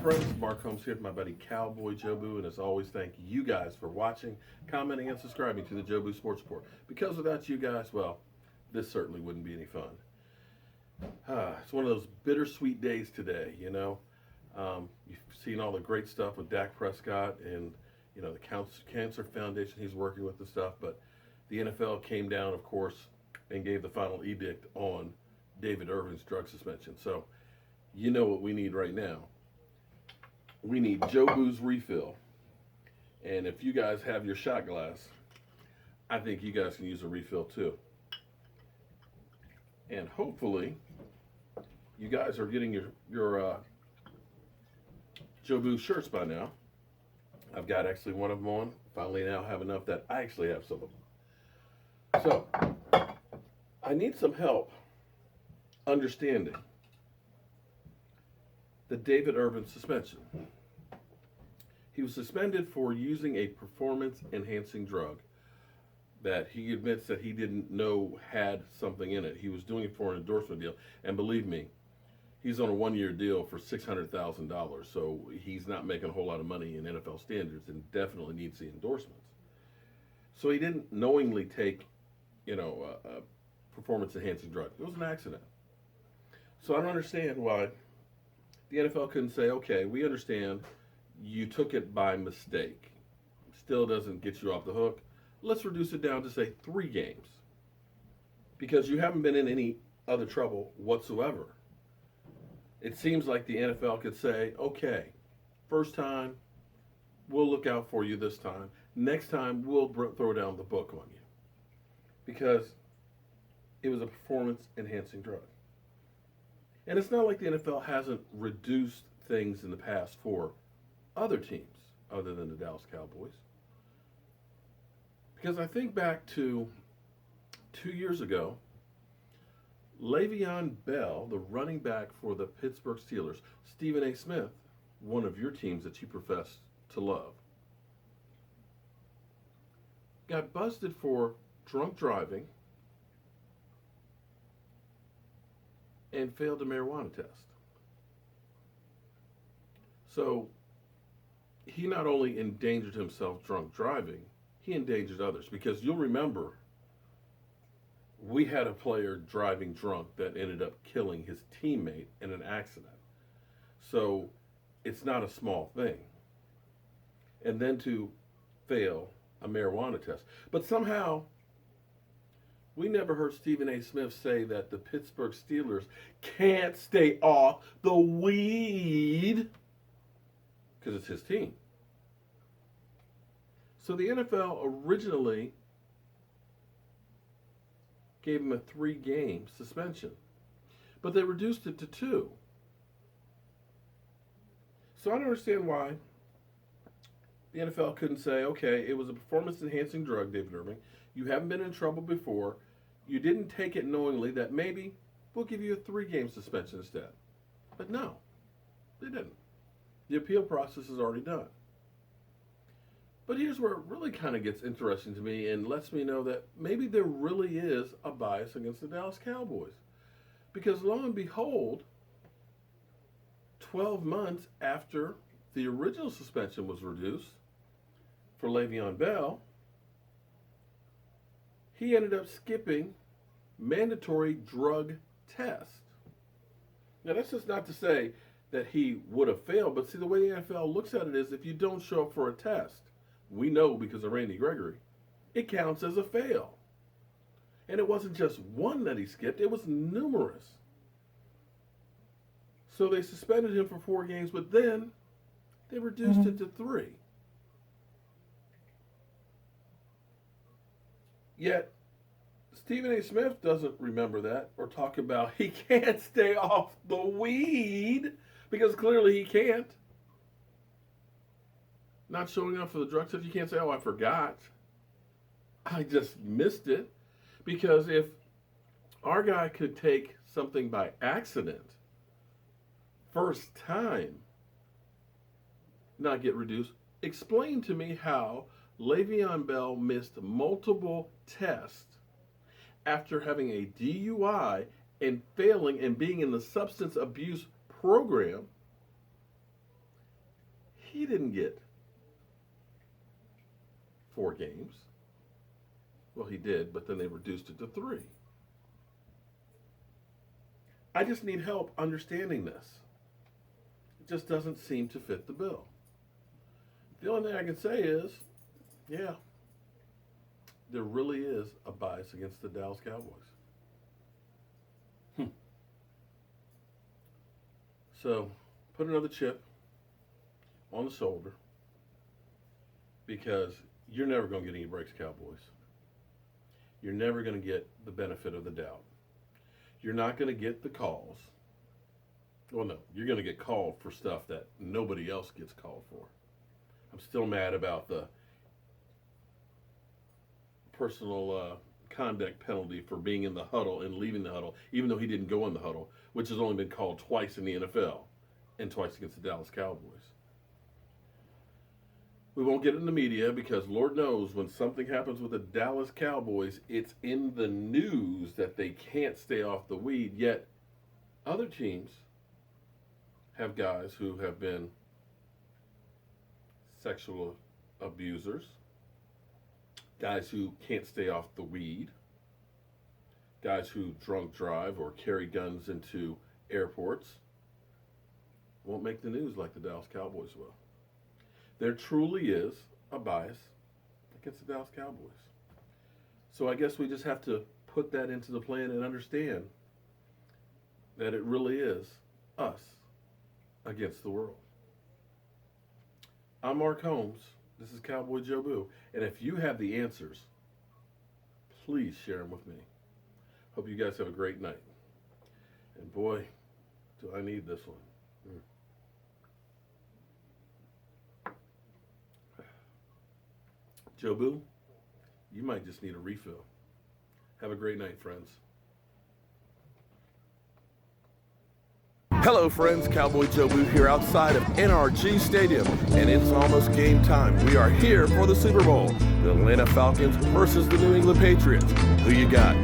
friends? Mark Holmes here with my buddy CowboyJobu, and as always, thank you guys for watching, commenting, and subscribing to the Jobu Sports Report. Because without you guys, well, this certainly wouldn't be any fun. It's one of those bittersweet days today, you know. You've seen all the great stuff with Dak Prescott and, you know, the Cancer Foundation he's working with and stuff, but the NFL came down, of course, and gave the final edict on David Irving's drug suspension. So, you know what we need right now. We need Jobu's refill. And if you guys have your shot glass, I think you guys can use a refill too. And hopefully, you guys are getting your Jobu shirts by now. I've got actually one of them on. Finally now have enough that I actually have some of them. So, I need some help understanding the David Irving suspension. He was suspended for using a performance-enhancing drug that he admits that he didn't know had something in it. He was doing it for an endorsement deal, and believe me, he's on a one-year deal for $600,000, so he's not making a whole lot of money in NFL standards and definitely needs the endorsements. So he didn't knowingly take, you know, a performance-enhancing drug. It was an accident. So I don't understand why the NFL couldn't say, okay, we understand you took it by mistake. Still doesn't get you off the hook. Let's reduce it down to, say, 3 games. Because you haven't been in any other trouble whatsoever. It seems like the NFL could say, okay, first time, we'll look out for you this time. Next time, we'll throw down the book on you. Because it was a performance-enhancing drug. And it's not like the NFL hasn't reduced things in the past for other teams other than the Dallas Cowboys. Because I think back to 2 years ago, Le'Veon Bell, the running back for the Pittsburgh Steelers, Stephen A. Smith, one of your teams that you profess to love, got busted for drunk driving and failed a marijuana test. So he not only endangered himself drunk driving, he endangered others. Because you'll remember, we had a player driving drunk that ended up killing his teammate in an accident. So it's not a small thing. And then to fail a marijuana test. But somehow, we never heard Stephen A. Smith say that the Pittsburgh Steelers can't stay off the weed because it's his team. So the NFL originally gave him a 3-game suspension, but they reduced it to 2. So I don't understand why the NFL couldn't say, okay, it was a performance-enhancing drug, David Irving. You haven't been in trouble before. You didn't take it knowingly, that maybe we'll give you a 3-game suspension instead. But no, they didn't. The appeal process is already done. But here's where it really kind of gets interesting to me and lets me know that maybe there really is a bias against the Dallas Cowboys. Because lo and behold, 12 months after the original suspension was reduced for Le'Veon Bell, he ended up skipping mandatory drug tests. Now, that's just not to say that he would have failed, but see, the way the NFL looks at it is if you don't show up for a test, we know because of Randy Gregory, it counts as a fail. And it wasn't just one that he skipped, it was numerous. So they suspended him for 4 games, but then they reduced it to 3. Yet, Stephen A. Smith doesn't remember that or talk about he can't stay off the weed because clearly he can't. Not showing up for the drug test, you can't say, oh, I forgot. I just missed it. Because if our guy could take something by accident, first time, not get reduced, explain to me how Le'Veon Bell missed multiple tests after having a DUI and failing and being in the substance abuse program he didn't get 4 games. Well, he did, but then they reduced it to 3. I just need help understanding this. It just doesn't seem to fit the bill. The only thing I can say is, yeah, there really is a bias against the Dallas Cowboys. So, put another chip on the shoulder, because you're never going to get any breaks, Cowboys. You're never going to get the benefit of the doubt. You're not going to get the calls. Well, no, you're going to get called for stuff that nobody else gets called for. I'm still mad about the personal conduct penalty for being in the huddle and leaving the huddle, even though he didn't go in the huddle, which has only been called twice in the NFL and twice against the Dallas Cowboys. We won't get it in the media because Lord knows when something happens with the Dallas Cowboys, it's in the news that they can't stay off the weed. Yet other teams have guys who have been sexual abusers, guys who can't stay off the weed, guys who drunk drive or carry guns into airports. Won't make the news like the Dallas Cowboys will. There truly is a bias against the Dallas Cowboys. So I guess we just have to put that into the plan and understand that it really is us against the world. I'm Mark Holmes. This is Cowboy Jobu. And if you have the answers, please share them with me. Hope you guys have a great night. And boy, do I need this one. Jobu, you might just need a refill. Have a great night, friends. Hello friends, Cowboy Jobu here outside of NRG Stadium, and it's almost game time. We are here for the Super Bowl. The Atlanta Falcons versus the New England Patriots. Who you got?